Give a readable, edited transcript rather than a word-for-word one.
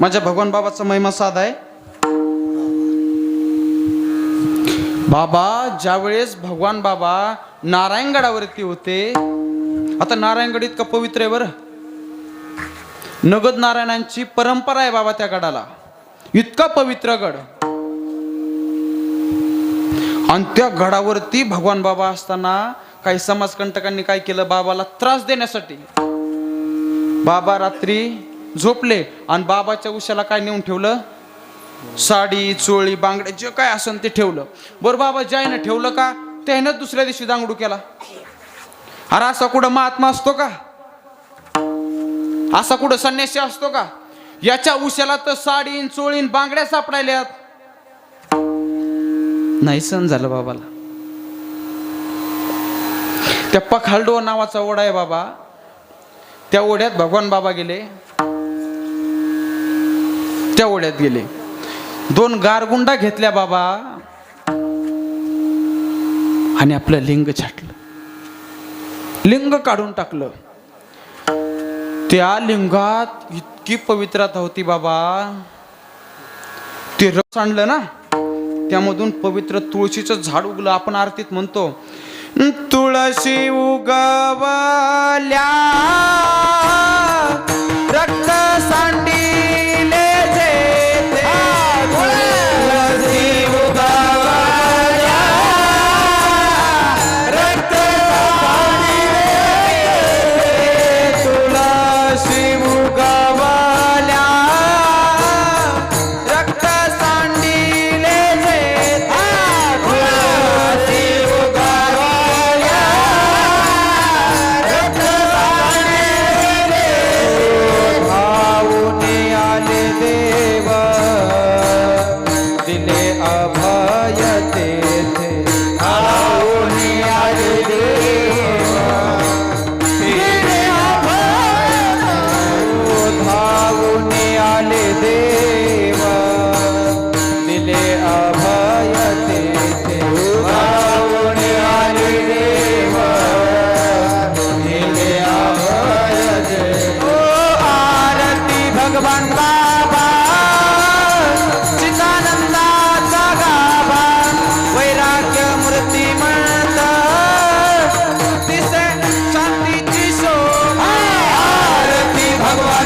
माझ्या भगवान बाबाचा महिमा साधा आहे। बाबा ज्यावेळेस भगवान बाबा नारायणगडावरती होते, आता नारायणगड इतका पवित्र आहे बरं, नगद नारायणांची परंपरा आहे बाबा त्या गडाला, इतका पवित्र गड। आणि त्या गडावरती भगवान बाबा असताना काही समाजकंटकांनी काय केलं, बाबाला त्रास देण्यासाठी बाबा रात्री झोपले आणि बाबाच्या उशाला काय नेऊन ठेवलं, साडी चोळी बांगड्या जे काय असेल ते ठेवलं। बरं बाबा ज्याने ठेवलं का त्याने दुसऱ्या दिवशी दांगडू केला। अरे असा कुठं महात्मा असतो का, असा कुठं संन्यासी असतो का? याच्या उशाला तर साडीन चोळीन बांगड्या सापडायल्यात। नाही सहन झालं बाबाला। त्या पखालडो नावाचा ओढा आहे बाबा, त्या ओढ्यात भगवान बाबा गेले, त्या ओढ्यात गेले, 2 गारगुंडा घेतल्या बाबा आणि आपलं लिंग छाटलं, लिंग काढून टाकलं। त्या लिंगात इतकी पवित्रता होती बाबा, ते रस आणलं ना त्यामधून पवित्र तुळशीचं झाड उगलं। आपण आरतीत म्हणतो, तुळशी उगवल्या रक्त सांडिले जेथे, तुळशी उगवल्या रक्त सांडिले जेथे, तुळशी उगवल्या रक्त सांडिले जेथे, तुळशी उगवल्या रक्त सांडिले जेथे, भाऊने आले देव दिले अभय तेथे, भाऊने आले देव दिले अभय, धावून आले देव दिले अभय तेथे, धावून आले देव दिले अभय तेथे। ओ आरती भगवान बाबा चिदानंदाचा गाभा, वैराग्य मूर्तिमंत दिसे शांतीची शोभा, आरती भगवान